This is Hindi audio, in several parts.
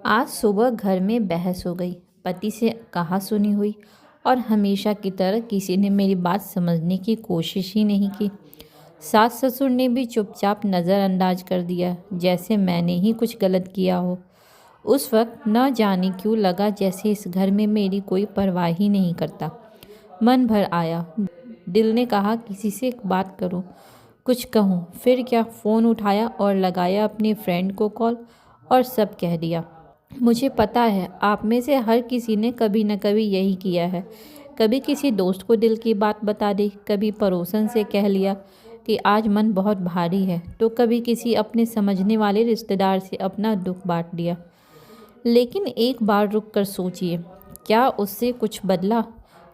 आज सुबह घर में बहस हो गई। पति से कहा सुनी हुई और हमेशा की तरह किसी ने मेरी बात समझने की कोशिश ही नहीं की। सास ससुर ने भी चुपचाप नज़रअंदाज कर दिया, जैसे मैंने ही कुछ गलत किया हो। उस वक्त न जाने क्यों लगा जैसे इस घर में मेरी कोई परवाह ही नहीं करता। मन भर आया। दिल ने कहा किसी से एक बात करूं, कुछ कहूं। फिर क्या, फ़ोन उठाया और लगाया अपने फ्रेंड को कॉल और सब कह दिया। मुझे पता है आप में से हर किसी ने कभी न कभी यही किया है। कभी किसी दोस्त को दिल की बात बता दी, कभी पड़ोसन से कह लिया कि आज मन बहुत भारी है, तो कभी किसी अपने समझने वाले रिश्तेदार से अपना दुख बांट दिया। लेकिन एक बार रुक कर सोचिए, क्या उससे कुछ बदला?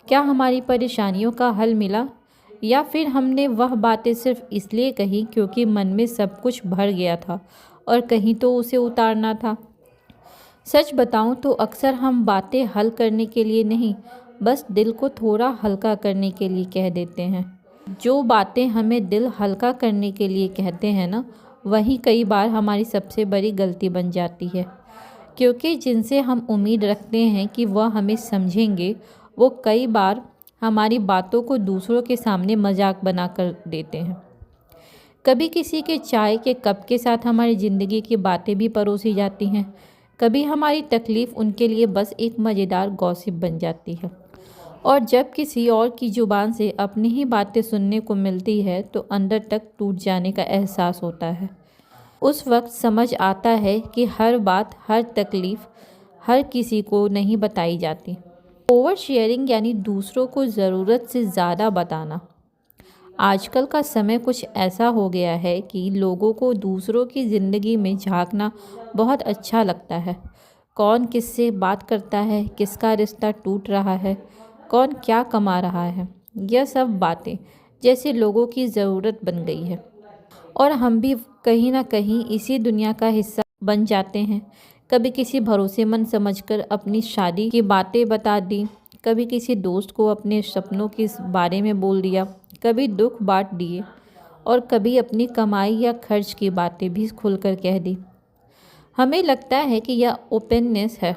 क्या हमारी परेशानियों का हल मिला? या फिर हमने वह बातें सिर्फ इसलिए कही क्योंकि मन में सब कुछ भर गया था और कहीं तो उसे उतारना था। सच बताऊं तो अक्सर हम बातें हल करने के लिए नहीं, बस दिल को थोड़ा हल्का करने के लिए कह देते हैं। जो बातें हमें दिल हल्का करने के लिए कहते हैं ना, वही कई बार हमारी सबसे बड़ी गलती बन जाती है। क्योंकि जिनसे हम उम्मीद रखते हैं कि वह हमें समझेंगे, वो कई बार हमारी बातों को दूसरों के सामने मजाक बना कर देते हैं। कभी किसी के चाय के कप के साथ हमारी ज़िंदगी की बातें भी परोसी जाती हैं। कभी हमारी तकलीफ़ उनके लिए बस एक मज़ेदार गॉसिप बन जाती है। और जब किसी और की ज़ुबान से अपनी ही बातें सुनने को मिलती है तो अंदर तक टूट जाने का एहसास होता है। उस वक्त समझ आता है कि हर बात, हर तकलीफ़ हर किसी को नहीं बताई जाती। ओवर शेयरिंग यानी दूसरों को ज़रूरत से ज़्यादा बताना। आजकल का समय कुछ ऐसा हो गया है कि लोगों को दूसरों की ज़िंदगी में झांकना बहुत अच्छा लगता है। कौन किससे बात करता है, किसका रिश्ता टूट रहा है, कौन क्या कमा रहा है, यह सब बातें जैसे लोगों की ज़रूरत बन गई है। और हम भी कहीं ना कहीं इसी दुनिया का हिस्सा बन जाते हैं। कभी किसी भरोसेमंद समझकर अपनी शादी की बातें बता दी, कभी किसी दोस्त को अपने सपनों के बारे में बोल दिया, कभी दुख बांट दिए और कभी अपनी कमाई या खर्च की बातें भी खुलकर कह दी। हमें लगता है कि यह ओपननेस है।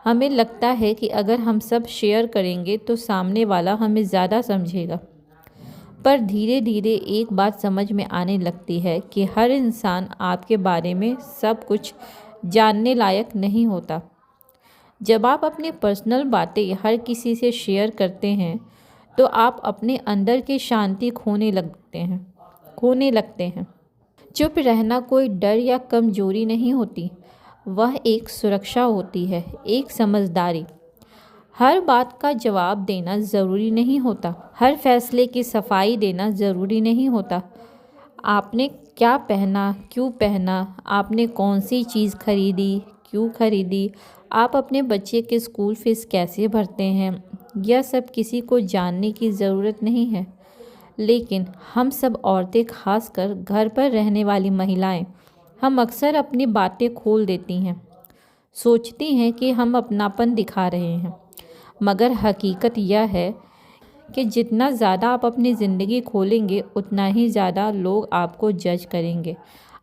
हमें लगता है कि अगर हम सब शेयर करेंगे तो सामने वाला हमें ज़्यादा समझेगा। पर धीरे धीरे एक बात समझ में आने लगती है कि हर इंसान आपके बारे में सब कुछ जानने लायक नहीं होता। जब आप अपनी पर्सनल बातें हर किसी से शेयर करते हैं तो आप अपने अंदर की शांति खोने लगते हैं। चुप रहना कोई डर या कमजोरी नहीं होती, वह एक सुरक्षा होती है, एक समझदारी। हर बात का जवाब देना ज़रूरी नहीं होता, हर फैसले की सफाई देना ज़रूरी नहीं होता। आपने क्या पहना, क्यों पहना, आपने कौन सी चीज़ खरीदी, क्यों खरीदी, आप अपने बच्चे के स्कूल फीस कैसे भरते हैं, यह सब किसी को जानने की ज़रूरत नहीं है। लेकिन हम सब औरतें, खासकर घर पर रहने वाली महिलाएं, हम अक्सर अपनी बातें खोल देती हैं। सोचती हैं कि हम अपनापन दिखा रहे हैं, मगर हकीकत यह है कि जितना ज़्यादा आप अपनी ज़िंदगी खोलेंगे उतना ही ज़्यादा लोग आपको जज करेंगे,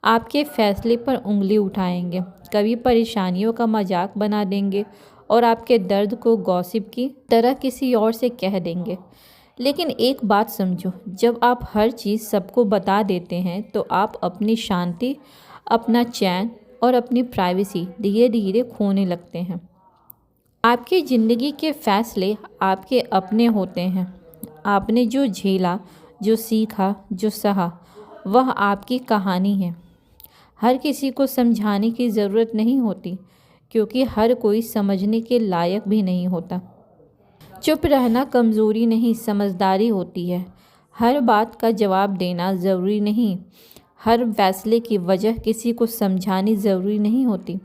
आपके फ़ैसले पर उंगली उठाएंगे, कभी परेशानियों का मजाक बना देंगे और आपके दर्द को गॉसिप की तरह किसी और से कह देंगे। लेकिन एक बात समझो, जब आप हर चीज़ सबको बता देते हैं तो आप अपनी शांति, अपना चैन और अपनी प्राइवेसी धीरे धीरे खोने लगते हैं। आपकी ज़िंदगी के फ़ैसले आपके अपने होते हैं। आपने जो झेला, जो सीखा, जो सहा, वह आपकी कहानी है। हर किसी को समझाने की ज़रूरत नहीं होती, क्योंकि हर कोई समझने के लायक भी नहीं होता। चुप रहना कमज़ोरी नहीं, समझदारी होती है। हर बात का जवाब देना ज़रूरी नहीं, हर फैसले की वजह किसी को समझानी ज़रूरी नहीं होती।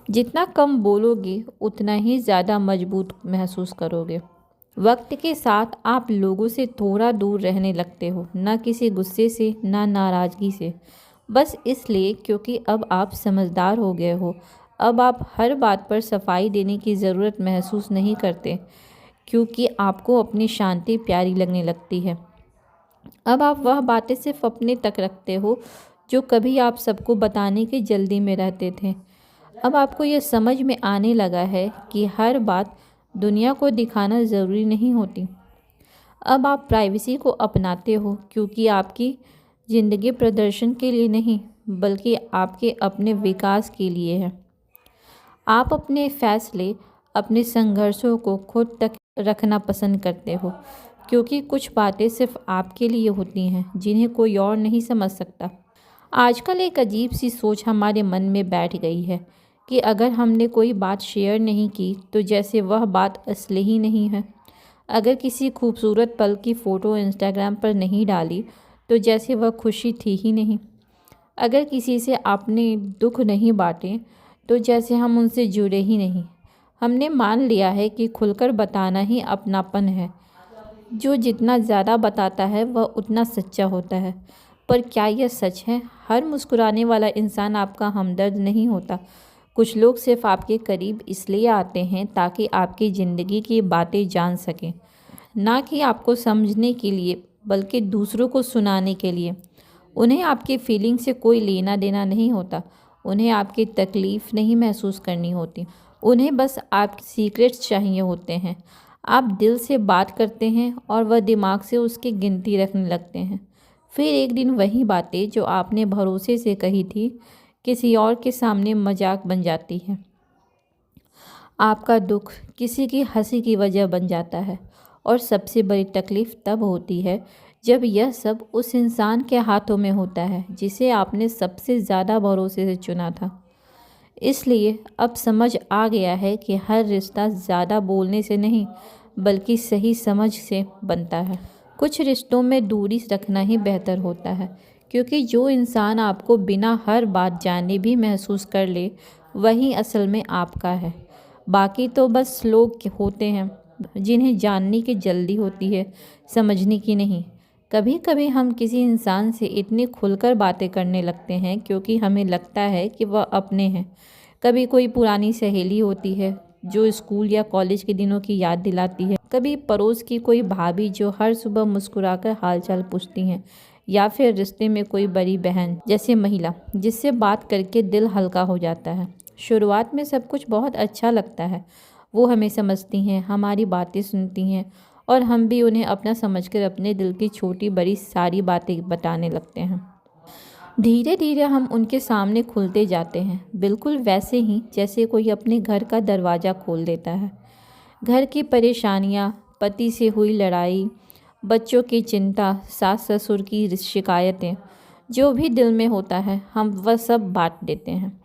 जितना कम बोलोगे उतना ही ज़्यादा मजबूत महसूस करोगे। वक्त के साथ आप लोगों से थोड़ा दूर रहने लगते हो, ना किसी गुस्से से, ना नाराज़गी से, बस इसलिए क्योंकि अब आप समझदार हो गए हो। अब आप हर बात पर सफाई देने की ज़रूरत महसूस नहीं करते, क्योंकि आपको अपनी शांति प्यारी लगने लगती है। अब आप वह बातें सिर्फ अपने तक रखते हो जो कभी आप सबको बताने की जल्दी में रहते थे। अब आपको यह समझ में आने लगा है कि हर बात दुनिया को दिखाना ज़रूरी नहीं होती। अब आप प्राइवेसी को अपनाते हो क्योंकि आपकी ज़िंदगी प्रदर्शन के लिए नहीं बल्कि आपके अपने विकास के लिए है। आप अपने फैसले, अपने संघर्षों को खुद तक रखना पसंद करते हो क्योंकि कुछ बातें सिर्फ आपके लिए होती हैं जिन्हें कोई और नहीं समझ सकता। आजकल एक अजीब सी सोच हमारे मन में बैठ गई है कि अगर हमने कोई बात शेयर नहीं की तो जैसे वह बात असली ही नहीं है। अगर किसी खूबसूरत पल की फ़ोटो इंस्टाग्राम पर नहीं डाली तो जैसे वह खुशी थी ही नहीं। अगर किसी से आपने दुख नहीं बांटे तो जैसे हम उनसे जुड़े ही नहीं। हमने मान लिया है कि खुलकर बताना ही अपनापन है। जो जितना ज़्यादा बताता है वह उतना सच्चा होता है। पर क्या यह सच है? हर मुस्कुराने वाला इंसान आपका हमदर्द नहीं होता। कुछ लोग सिर्फ आपके करीब इसलिए आते हैं ताकि आपकी ज़िंदगी की बातें जान सकें, ना कि आपको समझने के लिए बल्कि दूसरों को सुनाने के लिए। उन्हें आपकी फीलिंग से कोई लेना देना नहीं होता। उन्हें आपकी तकलीफ़ नहीं महसूस करनी होती। उन्हें बस आपके सीक्रेट्स चाहिए होते हैं। आप दिल से बात करते हैं और वह दिमाग से उसकी गिनती रखने लगते हैं। फिर एक दिन वही बातें जो आपने भरोसे से कही थी किसी और के सामने मजाक बन जाती है। आपका दुख किसी की हंसी की वजह बन जाता है। और सबसे बड़ी तकलीफ़ तब होती है जब यह सब उस इंसान के हाथों में होता है जिसे आपने सबसे ज़्यादा भरोसे से चुना था। इसलिए अब समझ आ गया है कि हर रिश्ता ज़्यादा बोलने से नहीं बल्कि सही समझ से बनता है। कुछ रिश्तों में दूरी रखना ही बेहतर होता है क्योंकि जो इंसान आपको बिना हर बात जाने भी महसूस कर ले वही असल में आपका है। बाकी तो बस लोग होते हैं जिन्हें जानने की जल्दी होती है, समझने की नहीं। कभी कभी हम किसी इंसान से इतनी खुलकर बातें करने लगते हैं क्योंकि हमें लगता है कि वह अपने हैं। कभी कोई पुरानी सहेली होती है जो स्कूल या कॉलेज के दिनों की याद दिलाती है, कभी पड़ोस की कोई भाभी जो हर सुबह मुस्कुराकर हालचाल पूछती हैं, या फिर रिश्ते में कोई बड़ी बहन जैसे महिला जिससे बात करके दिल हल्का हो जाता है। शुरुआत में सब कुछ बहुत अच्छा लगता है। वो हमें समझती हैं, हमारी बातें सुनती हैं और हम भी उन्हें अपना समझकर अपने दिल की छोटी बड़ी सारी बातें बताने लगते हैं। धीरे धीरे हम उनके सामने खुलते जाते हैं, बिल्कुल वैसे ही जैसे कोई अपने घर का दरवाज़ा खोल देता है। घर की परेशानियाँ, पति से हुई लड़ाई, बच्चों की चिंता, सास ससुर की शिकायतें, जो भी दिल में होता है हम वह सब बांट देते हैं,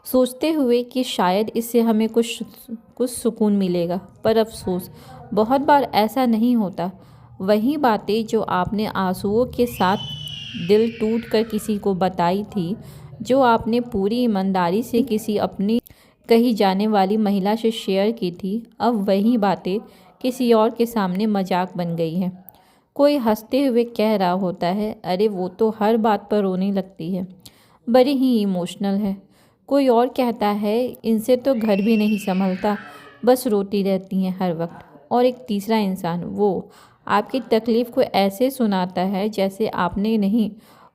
सोचते हुए कि शायद इससे हमें कुछ सुकून मिलेगा। पर अफसोस, बहुत बार ऐसा नहीं होता। वही बातें जो आपने आंसुओं के साथ दिल टूट कर किसी को बताई थी, जो आपने पूरी ईमानदारी से किसी अपनी कही जाने वाली महिला से शेयर की थी, अब वही बातें किसी और के सामने मजाक बन गई हैं। कोई हंसते हुए कह रहा होता है, अरे वो तो हर बात पर रोने लगती है, बड़ी ही इमोशनल है। कोई और कहता है, इनसे तो घर भी नहीं संभलता, बस रोती रहती हैं हर वक्त। और एक तीसरा इंसान वो आपकी तकलीफ़ को ऐसे सुनाता है जैसे आपने नहीं,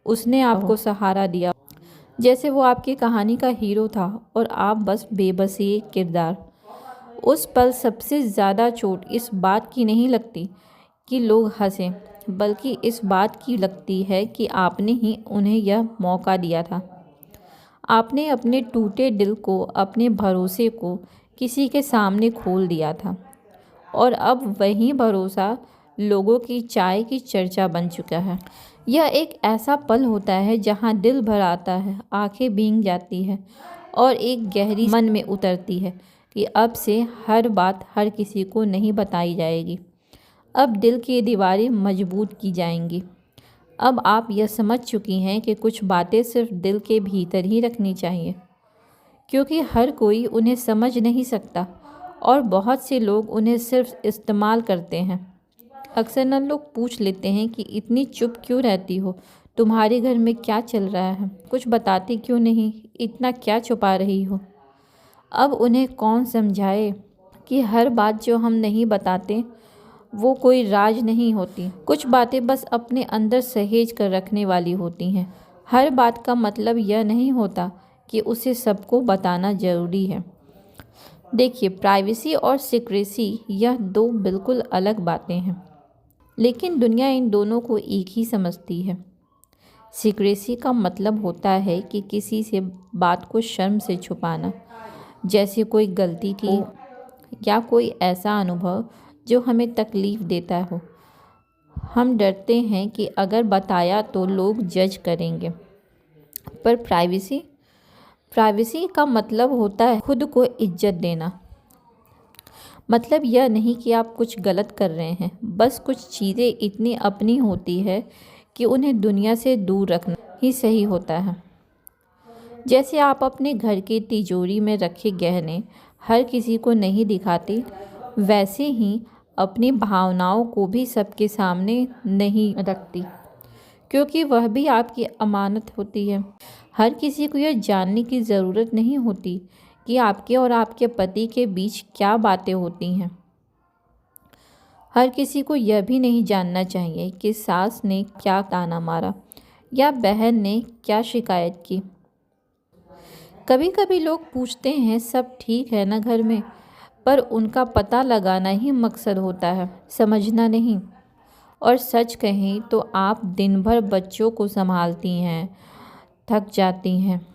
उसने आपको सहारा दिया, जैसे वो आपकी कहानी का हीरो था और आप बस बेबसी किरदार। उस पल सबसे ज़्यादा चोट इस बात की नहीं लगती कि लोग हंसें, बल्कि इस बात की लगती है कि आपने ही उन्हें यह मौका दिया था। आपने अपने टूटे दिल को, अपने भरोसे को किसी के सामने खोल दिया था और अब वही भरोसा लोगों की चाय की चर्चा बन चुका है। यह एक ऐसा पल होता है जहां दिल भर आता है, आंखें भीग जाती है और एक गहरी मन में उतरती है कि अब से हर बात हर किसी को नहीं बताई जाएगी। अब दिल की दीवारें मजबूत की जाएंगी। अब आप यह समझ चुकी हैं कि कुछ बातें सिर्फ दिल के भीतर ही रखनी चाहिए क्योंकि हर कोई उन्हें समझ नहीं सकता और बहुत से लोग उन्हें सिर्फ इस्तेमाल करते हैं। अक्सर न लोग पूछ लेते हैं कि इतनी चुप क्यों रहती हो, तुम्हारे घर में क्या चल रहा है, कुछ बताती क्यों नहीं, इतना क्या छुपा रही हो। अब उन्हें कौन समझाए कि हर बात जो हम नहीं बताते वो कोई राज नहीं होती। कुछ बातें बस अपने अंदर सहेज कर रखने वाली होती हैं। हर बात का मतलब यह नहीं होता कि उसे सबको बताना ज़रूरी है। देखिए, प्राइवेसी और सीक्रेसी यह दो बिल्कुल अलग बातें हैं, लेकिन दुनिया इन दोनों को एक ही समझती है। सीक्रेसी का मतलब होता है कि किसी से बात को शर्म से छुपाना, जैसे कोई गलती की या कोई ऐसा अनुभव जो हमें तकलीफ़ देता हो। हम डरते हैं कि अगर बताया तो लोग जज करेंगे। पर प्राइवेसी प्राइवेसी का मतलब होता है खुद को इज्जत देना। मतलब यह नहीं कि आप कुछ गलत कर रहे हैं, बस कुछ चीज़ें इतनी अपनी होती है कि उन्हें दुनिया से दूर रखना ही सही होता है। जैसे आप अपने घर की तिजोरी में रखे गहने हर किसी को नहीं दिखाते, वैसे ही अपनी भावनाओं को भी सबके सामने नहीं रखती, क्योंकि वह भी आपकी अमानत होती है। हर किसी को यह जानने की ज़रूरत नहीं होती कि आपके और आपके पति के बीच क्या बातें होती हैं। हर किसी को यह भी नहीं जानना चाहिए कि सास ने क्या ताना मारा या बहन ने क्या शिकायत की। कभी कभी लोग पूछते हैं सब ठीक है ना घर में, पर उनका पता लगाना ही मकसद होता है, समझना नहीं। और सच कहें तो आप दिन भर बच्चों को संभालती हैं, थक जाती हैं,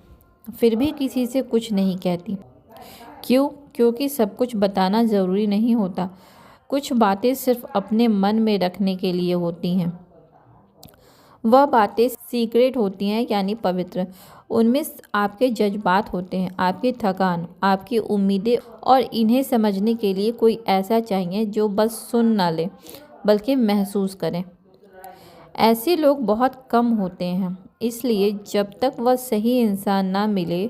फिर भी किसी से कुछ नहीं कहती। क्यों? क्योंकि सब कुछ बताना ज़रूरी नहीं होता। कुछ बातें सिर्फ अपने मन में रखने के लिए होती हैं। वह बातें सीक्रेट होती हैं, यानी पवित्र। उनमें आपके जज्बात होते हैं, आपकी थकान, आपकी उम्मीदें, और इन्हें समझने के लिए कोई ऐसा चाहिए जो बस सुन ना ले बल्कि महसूस करें। ऐसे लोग बहुत कम होते हैं, इसलिए जब तक वह सही इंसान ना मिले,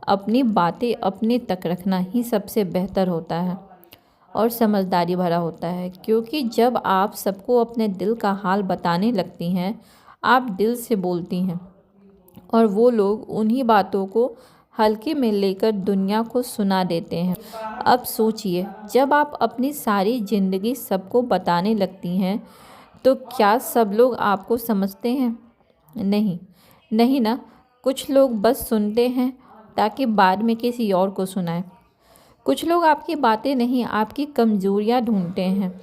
अपनी बातें अपने तक रखना ही सबसे बेहतर होता है और समझदारी भरा होता है। क्योंकि जब आप सबको अपने दिल का हाल बताने लगती हैं, आप दिल से बोलती हैं, और वो लोग उन्हीं बातों को हल्के में लेकर दुनिया को सुना देते हैं। अब सोचिए, जब आप अपनी सारी ज़िंदगी सबको बताने लगती हैं, तो क्या सब लोग आपको समझते हैं? नहीं, नहीं ना। कुछ लोग बस सुनते हैं ताकि बाद में किसी और को सुनाएं। कुछ लोग आपकी बातें नहीं, आपकी कमज़ोरियाँ ढूंढते हैं।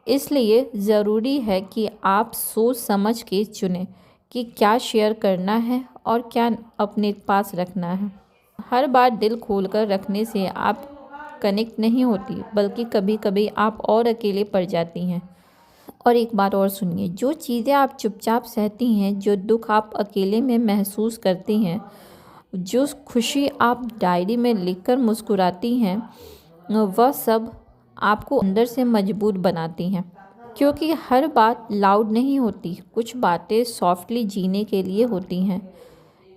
इसलिए ज़रूरी है कि आप सोच समझ के चुनें कि क्या शेयर करना है और क्या अपने पास रखना है। हर बार दिल खोलकर रखने से आप कनेक्ट नहीं होती, बल्कि कभी कभी आप और अकेले पड़ जाती हैं। और एक बात और सुनिए, जो चीज़ें आप चुपचाप सहती हैं, जो दुख आप अकेले में महसूस करती हैं, जो खुशी आप डायरी में लिखकर मुस्कुराती हैं, वह सब आपको अंदर से मजबूत बनाती हैं। क्योंकि हर बात लाउड नहीं होती, कुछ बातें सॉफ्टली जीने के लिए होती हैं।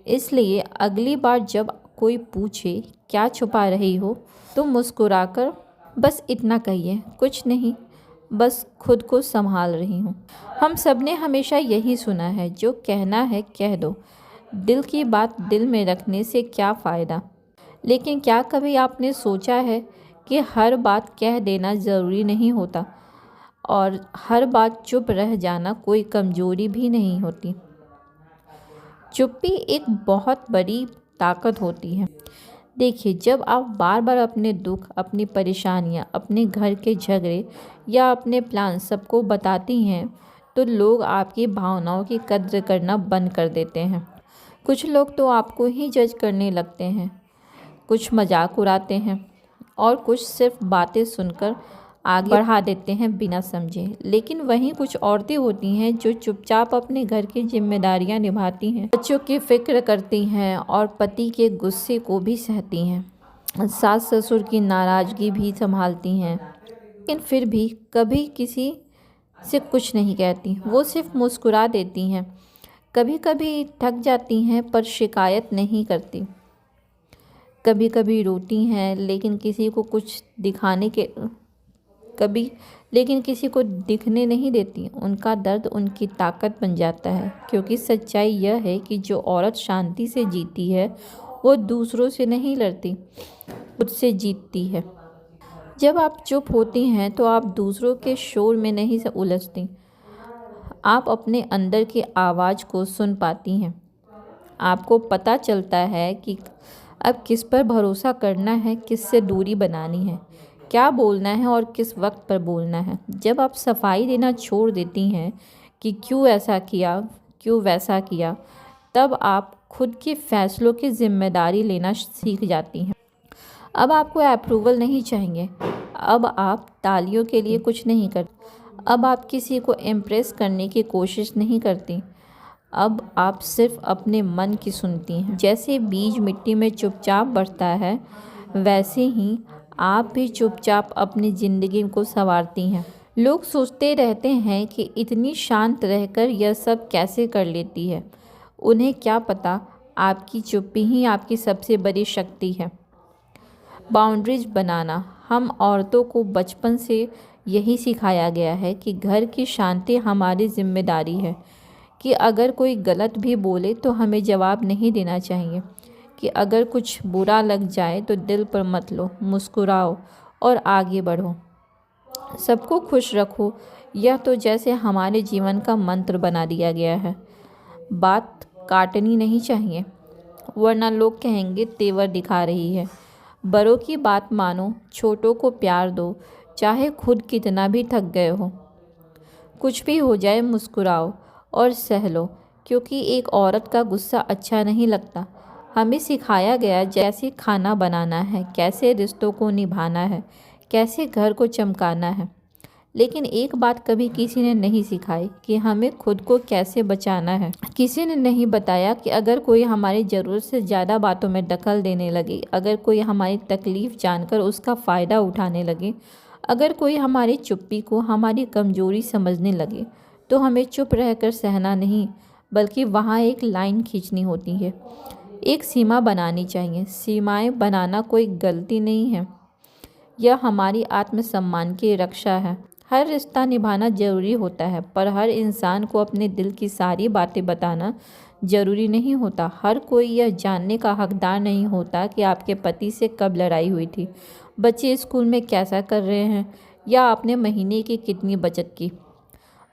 इसलिए अगली बार जब कोई पूछे क्या छुपा रही हो, तो मुस्कुराकर बस इतना कहिए, कुछ नहीं, बस खुद को संभाल रही हूँ। हम सब ने हमेशा यही सुना है, जो कहना है कह दो, दिल की बात दिल में रखने से क्या फ़ायदा। लेकिन क्या कभी आपने सोचा है कि हर बात कह देना ज़रूरी नहीं होता, और हर बात चुप रह जाना कोई कमज़ोरी भी नहीं होती। चुप्पी एक बहुत बड़ी ताकत होती है। देखिए, जब आप बार बार अपने दुख, अपनी परेशानियाँ, अपने घर के झगड़े या अपने प्लान सबको बताती हैं, तो लोग आपकी भावनाओं की कद्र करना बंद कर देते हैं। कुछ लोग तो आपको ही जज करने लगते हैं, कुछ मजाक उड़ाते हैं, और कुछ सिर्फ बातें सुनकर आगे बढ़ा देते हैं बिना समझे। लेकिन वहीं कुछ औरतें होती हैं जो चुपचाप अपने घर की जिम्मेदारियां निभाती हैं, बच्चों की फिक्र करती हैं और पति के गुस्से को भी सहती हैं, सास ससुर की नाराज़गी भी संभालती हैं, लेकिन फिर भी कभी किसी से कुछ नहीं कहती। वो सिर्फ मुस्कुरा देती हैं, कभी कभी थक जाती हैं पर शिकायत नहीं करती, कभी कभी रोती हैं लेकिन किसी को कुछ दिखाने के कभी लेकिन किसी को दिखने नहीं देती। उनका दर्द उनकी ताकत बन जाता है, क्योंकि सच्चाई यह है कि जो औरत शांति से जीती है, वो दूसरों से नहीं लड़ती, खुद से जीतती है। जब आप चुप होती हैं तो आप दूसरों के शोर में नहीं से उलझती, आप अपने अंदर की आवाज़ को सुन पाती हैं। आपको पता चलता है कि अब किस पर भरोसा करना है, किससे दूरी बनानी है, क्या बोलना है और किस वक्त पर बोलना है। जब आप सफाई देना छोड़ देती हैं कि क्यों ऐसा किया, क्यों वैसा किया, तब आप खुद के फैसलों की जिम्मेदारी लेना सीख जाती हैं। अब आपको अप्रूवल नहीं चाहिए। अब आप तालियों के लिए कुछ नहीं करती। अब आप किसी को इम्प्रेस करने की कोशिश नहीं करती। अब आप सिर्फ अपने मन की सुनती हैं। जैसे बीज मिट्टी में चुपचाप बढ़ता है, वैसे ही आप भी चुपचाप अपनी ज़िंदगी को संवारती हैं। लोग सोचते रहते हैं कि इतनी शांत रहकर यह सब कैसे कर लेती है। उन्हें क्या पता, आपकी चुप्पी ही आपकी सबसे बड़ी शक्ति है। बाउंड्रीज बनाना। हम औरतों को बचपन से यही सिखाया गया है कि घर की शांति हमारी जिम्मेदारी है, कि अगर कोई गलत भी बोले तो हमें जवाब नहीं देना चाहिए, कि अगर कुछ बुरा लग जाए तो दिल पर मत लो, मुस्कुराओ और आगे बढ़ो, सबको खुश रखो। यह तो जैसे हमारे जीवन का मंत्र बना दिया गया है। बात काटनी नहीं चाहिए, वरना लोग कहेंगे तेवर दिखा रही है। बड़ों की बात मानो, छोटों को प्यार दो, चाहे खुद कितना भी थक गए हो। कुछ भी हो जाए मुस्कुराओ और सह लो, क्योंकि एक औरत का गुस्सा अच्छा नहीं लगता। हमें सिखाया गया जैसे खाना बनाना है, कैसे रिश्तों को निभाना है, कैसे घर को चमकाना है, लेकिन एक बात कभी किसी ने नहीं सिखाई कि हमें खुद को कैसे बचाना है। किसी ने नहीं बताया कि अगर कोई हमारी ज़रूरत से ज़्यादा बातों में दखल देने लगे, अगर कोई हमारी तकलीफ़ जानकर उसका फ़ायदा उठाने लगे, अगर कोई हमारी चुप्पी को हमारी कमज़ोरी समझने लगे, तो हमें चुप रहकर सहना नहीं, बल्कि वहाँ एक लाइन खींचनी होती है, एक सीमा बनानी चाहिए। सीमाएँ बनाना कोई गलती नहीं है, यह हमारी आत्मसम्मान की रक्षा है। हर रिश्ता निभाना ज़रूरी होता है, पर हर इंसान को अपने दिल की सारी बातें बताना ज़रूरी नहीं होता। हर कोई यह जानने का हकदार नहीं होता कि आपके पति से कब लड़ाई हुई थी, बच्चे स्कूल में कैसा कर रहे हैं, या आपने महीने की कितनी बचत की।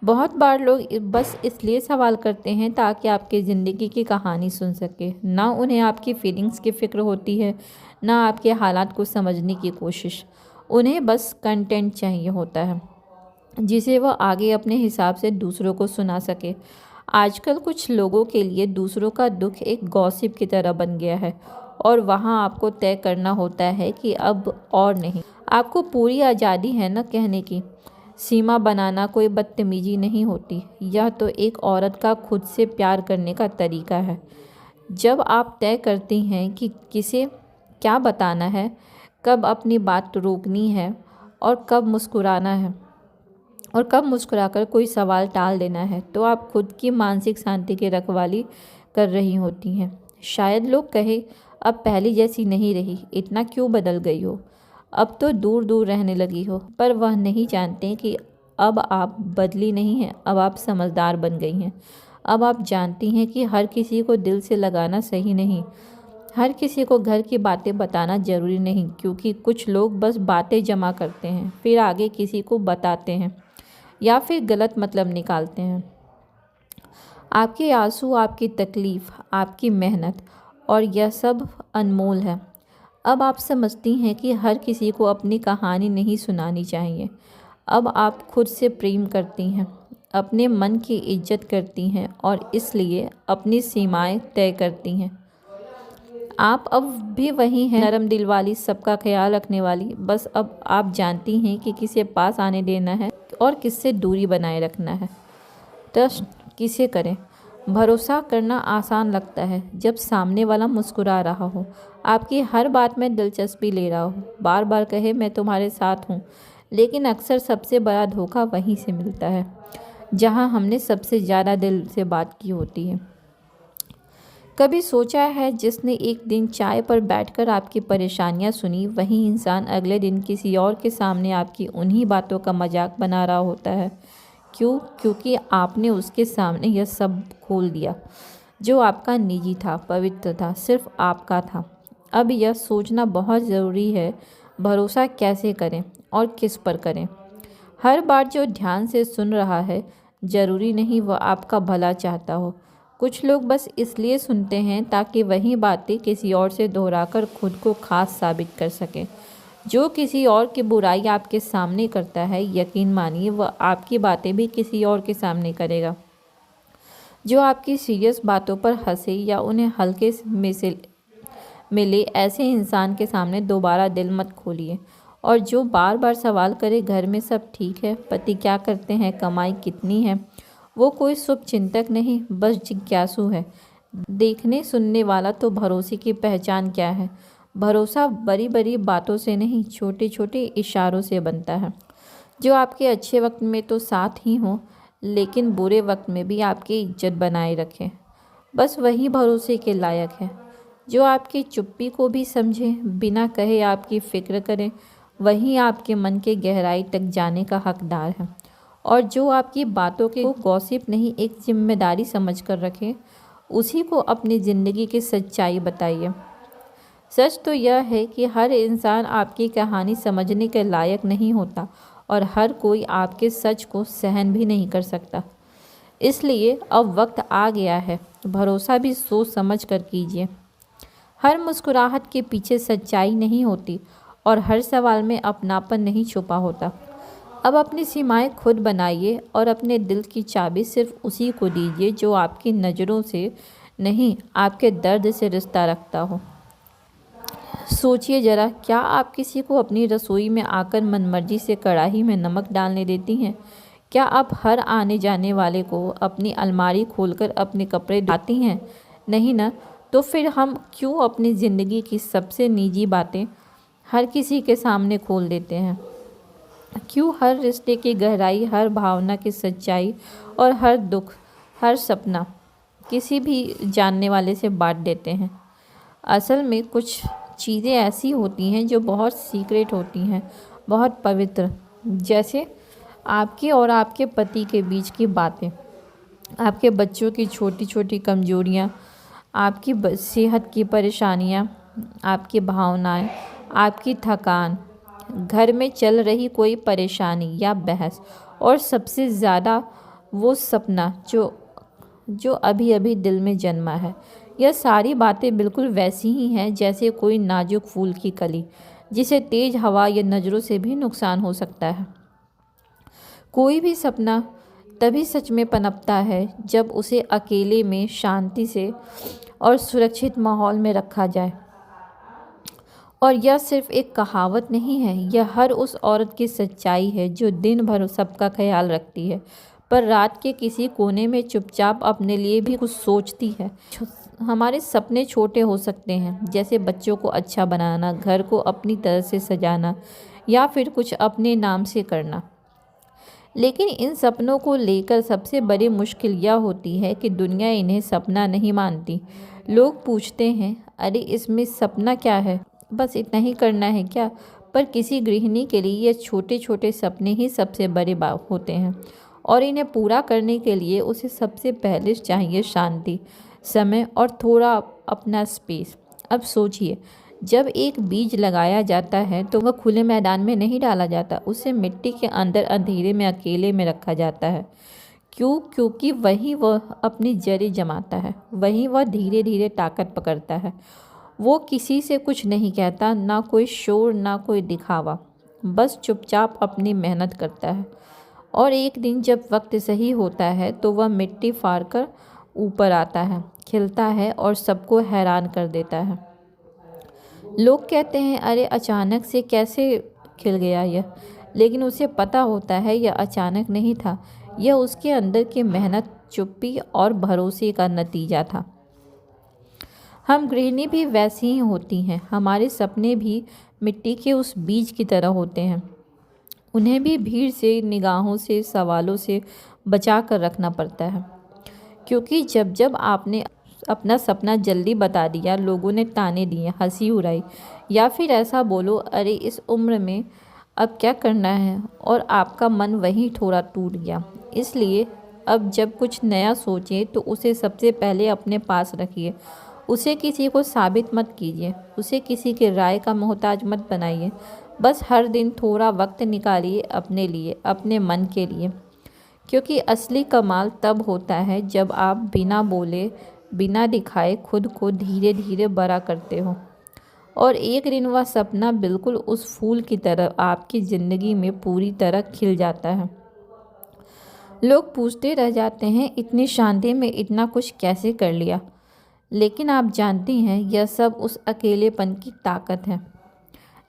बहुत बार लोग बस इसलिए सवाल करते हैं ताकि आपकी ज़िंदगी की कहानी सुन सके। ना उन्हें आपकी फीलिंग्स की फ़िक्र होती है, ना आपके हालात को समझने की कोशिश। उन्हें बस कंटेंट चाहिए होता है, जिसे वह आगे अपने हिसाब से दूसरों को सुना सके। आजकल कुछ लोगों के लिए दूसरों का दुख एक गॉसिप की तरह बन गया है, और वहाँ आपको तय करना होता है कि अब और नहीं। आपको पूरी आज़ादी है ना कहने की। सीमा बनाना कोई बदतमीजी नहीं होती, यह तो एक औरत का खुद से प्यार करने का तरीका है। जब आप तय करती हैं कि किसे क्या बताना है, कब अपनी बात रोकनी है और कब मुस्कुराना है, और कब मुस्कुराकर कोई सवाल टाल देना है, तो आप खुद की मानसिक शांति की रखवाली कर रही होती हैं। शायद लोग कहे, अब पहले जैसी नहीं रही, इतना क्यों बदल गई हो, अब तो दूर दूर रहने लगी हो। पर वह नहीं जानते कि अब आप बदली नहीं हैं, अब आप समझदार बन गई हैं। अब आप जानती हैं कि हर किसी को दिल से लगाना सही नहीं, हर किसी को घर की बातें बताना ज़रूरी नहीं, क्योंकि कुछ लोग बस बातें जमा करते हैं, फिर आगे किसी को बताते हैं या फिर गलत मतलब निकालते हैं। आपके आंसू, आपकी तकलीफ़, आपकी मेहनत, और यह सब अनमोल है। अब आप समझती हैं कि हर किसी को अपनी कहानी नहीं सुनानी चाहिए। अब आप खुद से प्रेम करती हैं, अपने मन की इज्जत करती हैं, और इसलिए अपनी सीमाएं तय करती हैं। आप अब भी वही हैं, नरम दिल वाली, सबका ख्याल रखने वाली। बस अब आप जानती हैं कि किसे पास आने देना है और किससे दूरी बनाए रखना है। ट्रस्ट किसे करें। भरोसा करना आसान लगता है जब सामने वाला मुस्कुरा रहा हो, आपकी हर बात में दिलचस्पी ले रहा हो, बार बार कहे मैं तुम्हारे साथ हूँ। लेकिन अक्सर सबसे बड़ा धोखा वहीं से मिलता है जहाँ हमने सबसे ज़्यादा दिल से बात की होती है। कभी सोचा है, जिसने एक दिन चाय पर बैठकर आपकी परेशानियां सुनी, वही इंसान अगले दिन किसी और के सामने आपकी उन्हीं बातों का मजाक बना रहा होता है। क्यों? क्योंकि आपने उसके सामने यह सब खोल दिया जो आपका निजी था, पवित्र था, सिर्फ आपका था। अब यह सोचना बहुत ज़रूरी है, भरोसा कैसे करें और किस पर करें। हर बार जो ध्यान से सुन रहा है, ज़रूरी नहीं वह आपका भला चाहता हो। कुछ लोग बस इसलिए सुनते हैं ताकि वही बातें किसी और से दोहराकर खुद को खास साबित कर सकें। जो किसी और की बुराई आपके सामने करता है, यकीन मानिए वह आपकी बातें भी किसी और के सामने करेगा। जो आपकी सीरियस बातों पर हंसे या उन्हें हल्के में से मिले, ऐसे इंसान के सामने दोबारा दिल मत खोलिए। और जो बार बार सवाल करे, घर में सब ठीक है, पति क्या करते हैं, कमाई कितनी है, वो कोई शुभ चिंतक नहीं, बस जिज्ञासु है। देखने सुनने वाला तो भरोसे की पहचान क्या है। भरोसा बड़ी बड़ी बातों से नहीं, छोटे छोटे इशारों से बनता है। जो आपके अच्छे वक्त में तो साथ ही हो, लेकिन बुरे वक्त में भी आपकी इज्जत बनाए रखे, बस वही भरोसे के लायक है। जो आपकी चुप्पी को भी समझे, बिना कहे आपकी फिक्र करे, वही आपके मन के गहराई तक जाने का हकदार है। और जो आपकी बातों के गॉसिप नहीं, एक जिम्मेदारी समझकर रखे, उसी को अपनी ज़िंदगी की सच्चाई बताइए। सच तो यह है कि हर इंसान आपकी कहानी समझने के लायक नहीं होता और हर कोई आपके सच को सहन भी नहीं कर सकता। इसलिए अब वक्त आ गया है, भरोसा भी सोच समझ कर कीजिए। हर मुस्कुराहट के पीछे सच्चाई नहीं होती और हर सवाल में अपनापन नहीं छुपा होता। अब अपनी सीमाएं खुद बनाइए और अपने दिल की चाबी सिर्फ उसी को दीजिए जो आपकी नज़रों से नहीं, आपके दर्द से रिश्ता रखता हो। सोचिए ज़रा, क्या आप किसी को अपनी रसोई में आकर मनमर्जी से कढ़ाई में नमक डालने देती हैं? क्या आप हर आने जाने वाले को अपनी अलमारी खोलकर अपने कपड़े दिखाती हैं? नहीं ना। तो फिर हम क्यों अपनी ज़िंदगी की सबसे निजी बातें हर किसी के सामने खोल देते हैं? क्यों हर रिश्ते की गहराई, हर भावना की सच्चाई और हर दुख, हर सपना किसी भी जानने वाले से बांट देते हैं? असल में कुछ चीज़ें ऐसी होती हैं जो बहुत सीक्रेट होती हैं, बहुत पवित्र। जैसे आपके और आपके पति के बीच की बातें, आपके बच्चों की छोटी छोटी कमजोरियाँ, आपकी सेहत की परेशानियाँ, आपकी भावनाएं, आपकी थकान, घर में चल रही कोई परेशानी या बहस, और सबसे ज़्यादा वो सपना जो अभी अभी दिल में जन्मा है। यह सारी बातें बिल्कुल वैसी ही हैं जैसे कोई नाजुक फूल की कली, जिसे तेज़ हवा या नज़रों से भी नुकसान हो सकता है। कोई भी सपना तभी सच में पनपता है जब उसे अकेले में, शांति से और सुरक्षित माहौल में रखा जाए। और यह सिर्फ एक कहावत नहीं है, यह हर उस औरत की सच्चाई है जो दिन भर सबका ख्याल रखती है, पर रात के किसी कोने में चुपचाप अपने लिए भी कुछ सोचती है। हमारे सपने छोटे हो सकते हैं, जैसे बच्चों को अच्छा बनाना, घर को अपनी तरह से सजाना या फिर कुछ अपने नाम से करना। लेकिन इन सपनों को लेकर सबसे बड़ी मुश्किल यह होती है कि दुनिया इन्हें सपना नहीं मानती। लोग पूछते हैं, अरे इसमें सपना क्या है, बस इतना ही करना है क्या? पर किसी गृहिणी के लिए ये छोटे छोटे सपने ही सबसे बड़े होते हैं, और इन्हें पूरा करने के लिए उसे सबसे पहले चाहिए शांति, समय और थोड़ा अपना स्पेस। अब सोचिए, जब एक बीज लगाया जाता है तो वह खुले मैदान में नहीं डाला जाता, उसे मिट्टी के अंदर अंधेरे में अकेले में रखा जाता है। क्यों? क्योंकि वही वह अपनी जड़ें जमाता है, वही वह धीरे धीरे ताकत पकड़ता है। वो किसी से कुछ नहीं कहता, ना कोई शोर, ना कोई दिखावा, बस चुपचाप अपनी मेहनत करता है। और एक दिन जब वक्त सही होता है तो वह मिट्टी फाड़ कर ऊपर आता है, खिलता है और सबको हैरान कर देता है। लोग कहते हैं, अरे अचानक से कैसे खिल गया यह? लेकिन उसे पता होता है यह अचानक नहीं था, यह उसके अंदर की मेहनत, चुप्पी और भरोसे का नतीजा था। हम गृहिणी भी वैसी ही होती हैं, हमारे सपने भी मिट्टी के उस बीज की तरह होते हैं। उन्हें भी भीड़ से, निगाहों से, सवालों से बचा कर रखना पड़ता है, क्योंकि जब जब आपने अपना सपना जल्दी बता दिया, लोगों ने ताने दिए, हंसी उड़ाई या फिर ऐसा बोलो, अरे इस उम्र में अब क्या करना है, और आपका मन वहीं थोड़ा टूट गया। इसलिए अब जब कुछ नया सोचें तो उसे सबसे पहले अपने पास रखिए। उसे किसी को साबित मत कीजिए, उसे किसी की राय का मोहताज मत बनाइए। बस हर दिन थोड़ा वक्त निकालिए अपने लिए, अपने मन के लिए, क्योंकि असली कमाल तब होता है जब आप बिना बोले, बिना दिखाए खुद को धीरे धीरे बड़ा करते हो, और एक दिन वह सपना बिल्कुल उस फूल की तरह आपकी ज़िंदगी में पूरी तरह खिल जाता है। लोग पूछते रह जाते हैं, इतनी शांति में इतना कुछ कैसे कर लिया। लेकिन आप जानती हैं, यह सब उस अकेलेपन की ताकत है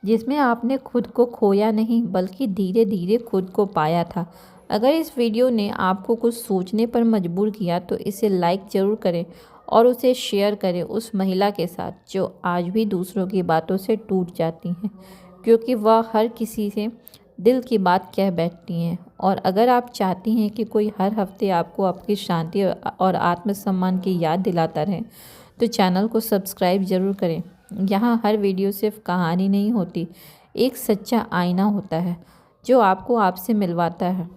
जिसमें आपने खुद को खोया नहीं, बल्कि धीरे धीरे खुद को पाया था। अगर इस वीडियो ने आपको कुछ सोचने पर मजबूर किया तो इसे लाइक ज़रूर करें और उसे शेयर करें उस महिला के साथ जो आज भी दूसरों की बातों से टूट जाती हैं, क्योंकि वह हर किसी से दिल की बात कह बैठती हैं। और अगर आप चाहती हैं कि कोई हर हफ्ते आपको आपकी शांति और आत्मसम्मान की याद दिलाता रहे, तो चैनल को सब्सक्राइब ज़रूर करें। यहाँ हर वीडियो सिर्फ कहानी नहीं होती, एक सच्चा आईना होता है जो आपको आपसे मिलवाता है।